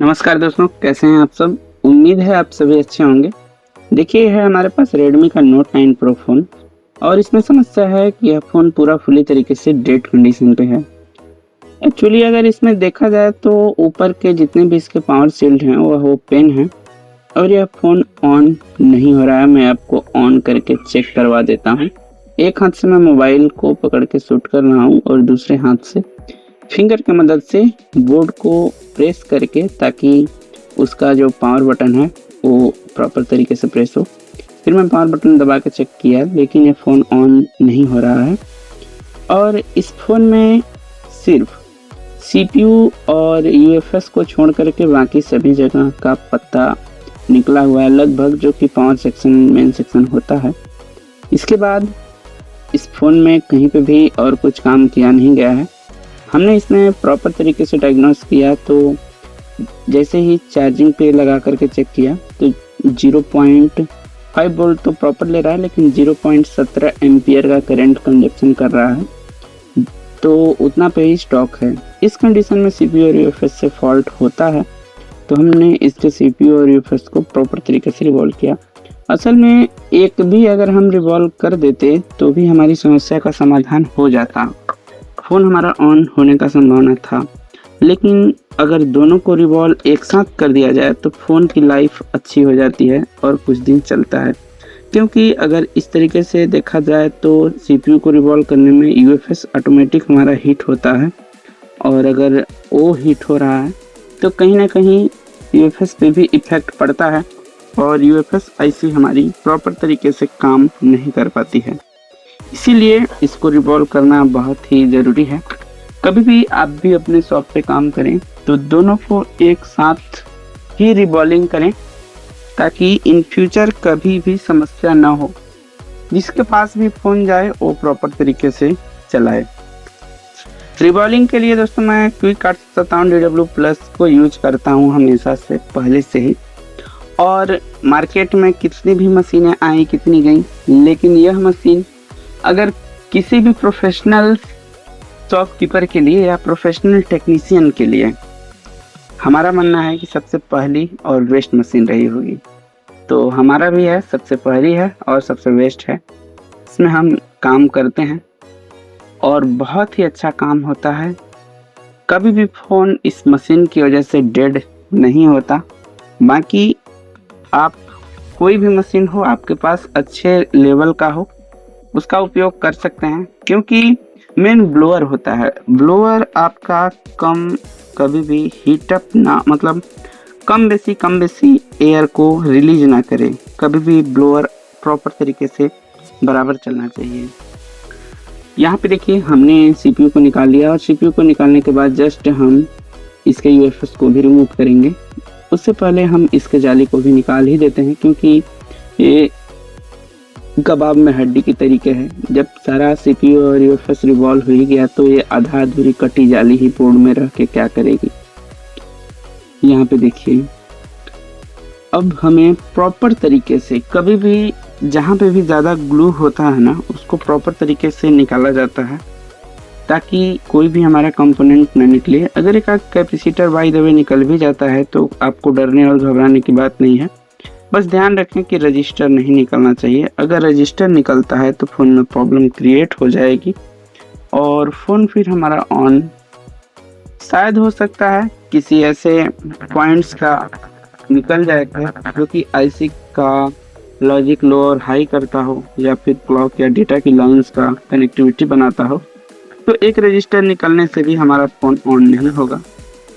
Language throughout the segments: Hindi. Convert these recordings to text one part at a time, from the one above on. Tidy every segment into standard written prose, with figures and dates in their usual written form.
नमस्कार दोस्तों, कैसे हैं आप सब। उम्मीद है आप सभी अच्छे होंगे। देखिए, है हमारे पास Redmi का Note 9 Pro फ़ोन और इसमें समस्या है कि यह फ़ोन पूरा फुली तरीके से डेड कंडीशन पे है। एक्चुअली अगर इसमें देखा जाए तो ऊपर के जितने भी इसके पावर शील्ड हैं वह ओपन हैं और यह फ़ोन ऑन नहीं हो रहा है। मैं आपको ऑन करके चेक करवा देता हूँ। एक हाथ से मैं मोबाइल को पकड़ के शूट कर रहा हूँ और दूसरे हाथ से फिंगर की मदद से बोर्ड को प्रेस करके, ताकि उसका जो पावर बटन है वो प्रॉपर तरीके से प्रेस हो। फिर मैं पावर बटन दबा के चेक किया, लेकिन ये फ़ोन ऑन नहीं हो रहा है। और इस फ़ोन में सिर्फ CPU और UFS को छोड़ करके बाकी सभी जगह का पत्ता निकला हुआ है लगभग, जो कि पावर सेक्शन मेन सेक्शन होता है। इसके बाद इस फ़ोन में कहीं पे भी और कुछ काम किया नहीं गया है। हमने इसमें प्रॉपर तरीके से डायग्नोस किया, तो जैसे ही चार्जिंग पे लगा करके चेक किया तो 0.5 वोल्ट तो प्रॉपर ले रहा है, लेकिन 0.17 एम्पियर का करंट कंजप्शन कर रहा है, तो उतना पे ही स्टॉक है। इस कंडीशन में CPU और UFS से फॉल्ट होता है, तो हमने इसके CPU और UFS को प्रॉपर तरीके से रिवॉल्व किया। असल में एक भी अगर हम रिवॉल्व कर देते तो भी हमारी समस्या का समाधान हो जाता, फ़ोन हमारा ऑन होने का संभावना था। लेकिन अगर दोनों को रिवॉल्व एक साथ कर दिया जाए तो फ़ोन की लाइफ अच्छी हो जाती है और कुछ दिन चलता है। क्योंकि अगर इस तरीके से देखा जाए तो CPU को रिवॉल्व करने में UFS ऑटोमेटिक हमारा हीट होता है, और अगर वो हीट हो रहा है तो कहीं ना कहीं UFS पे भी इफ़ेक्ट पड़ता है और UFS IC हमारी प्रॉपर तरीके से काम नहीं कर पाती है। इसीलिए इसको रिवॉल्व करना बहुत ही ज़रूरी है। कभी भी आप भी अपने शॉप पे काम करें तो दोनों को एक साथ ही रिवॉल्विंग करें, ताकि इन फ्यूचर कभी भी समस्या ना हो। जिसके पास भी फ़ोन जाए वो प्रॉपर तरीके से चलाए। रिवॉल्विंग के लिए दोस्तों मैं क्विक 857 DW+ को यूज करता हूँ हमेशा से, पहले से ही। और मार्केट में कितनी भी मशीनें आई, कितनी गई, लेकिन यह मशीन अगर किसी भी प्रोफेशनल शॉपकीपर के लिए या प्रोफेशनल टेक्नीशियन के लिए, हमारा मानना है कि सबसे पहली और बेस्ट मशीन रही होगी। तो हमारा भी है, सबसे पहली है और सबसे बेस्ट है। इसमें हम काम करते हैं और बहुत ही अच्छा काम होता है। कभी भी फ़ोन इस मशीन की वजह से डेड नहीं होता। बाकी आप कोई भी मशीन हो, आपके पास अच्छे लेवल का हो, उसका उपयोग कर सकते हैं। क्योंकि मेन ब्लोअर होता है, ब्लोअर आपका कभी भी हीटअप ना, मतलब कम बेसी एयर को रिलीज ना करे। कभी भी ब्लोअर प्रॉपर तरीके से बराबर चलना चाहिए। यहाँ पे देखिए, हमने CPU को निकाल लिया और CPU को निकालने के बाद जस्ट हम इसके UFS को भी रिमूव करेंगे। उससे पहले हम इसके जाली को भी निकाल ही देते हैं, क्योंकि ये कबाब में हड्डी की तरीके है। जब सारा CPU और UFS रिवॉल्व हो ही गया तो ये आधा अधूरी कटी जाली ही बोर्ड में रह के क्या करेगी। यहाँ पे देखिए, अब हमें प्रॉपर तरीके से, कभी भी जहाँ पे भी ज़्यादा ग्लू होता है ना, उसको प्रॉपर तरीके से निकाला जाता है, ताकि कोई भी हमारा कंपोनेंट न निकले। अगर एक कैपेसिटर बाय द वे निकल भी जाता है तो आपको डरने और घबराने की बात नहीं है। बस ध्यान रखें कि रजिस्टर नहीं निकलना चाहिए। अगर रजिस्टर निकलता है तो फ़ोन में प्रॉब्लम क्रिएट हो जाएगी और फ़ोन फिर हमारा ऑन शायद हो सकता है किसी ऐसे पॉइंट्स का निकल जाएगा जो कि IC का लॉजिक लो और हाई करता हो, या फिर क्लॉक या डेटा की लाइंस का कनेक्टिविटी बनाता हो। तो एक रजिस्टर निकलने से भी हमारा फ़ोन ऑन नहीं होगा।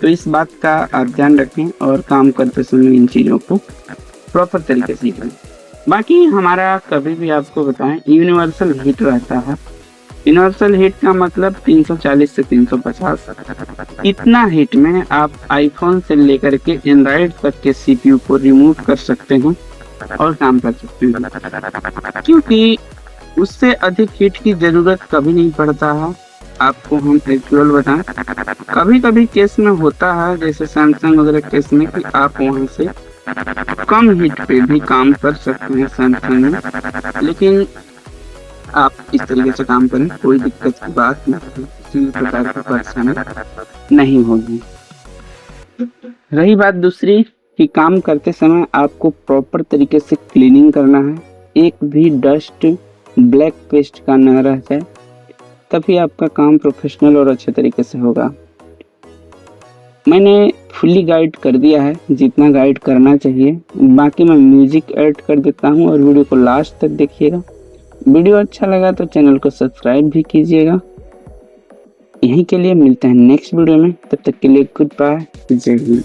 तो इस बात का आप ध्यान रखें और काम करते समय इन चीज़ों को प्रॉपर तरीके से करें। बाकी हमारा कभी भी आपको बताएं यूनिवर्सल हीट रहता है। यूनिवर्सल हीट का मतलब 340 से 350। इतना हीट में आप आईफोन से लेकर के एंड्रॉइड तक के CPU को रिमूव कर सकते हैं और काम कर सकते हैं, क्योंकि उससे अधिक हीट की ज़रूरत कभी नहीं पड़ता है। आपको हम एक्चुअल बताएं, कभी कभी केस में होता है, जैसे सैमसंग वगैरह केस में, कि आप वहाँ से कम हीट पे भी काम कर सकते हैं सैमसंग में, लेकिन आप इस तरीके से काम करें, कोई दिक्कत की बात नहीं, किसी प्रकार की परेशानी नहीं होगी। रही बात दूसरी कि काम करते समय आपको प्रॉपर तरीके से क्लीनिंग करना है, एक भी डस्ट ब्लैक पेस्ट का न रह जाए, तभी आपका काम प्रोफेशनल और अच्छे तरीके से होगा। मैंने फुल्ली गाइड कर दिया है जितना गाइड करना चाहिए, बाकी मैं म्यूजिक ऐड कर देता हूँ और वीडियो को लास्ट तक देखिएगा। वीडियो अच्छा लगा तो चैनल को सब्सक्राइब भी कीजिएगा। यहीं के लिए मिलते हैं नेक्स्ट वीडियो में, तब तक के लिए गुड बाय, जय हिंद।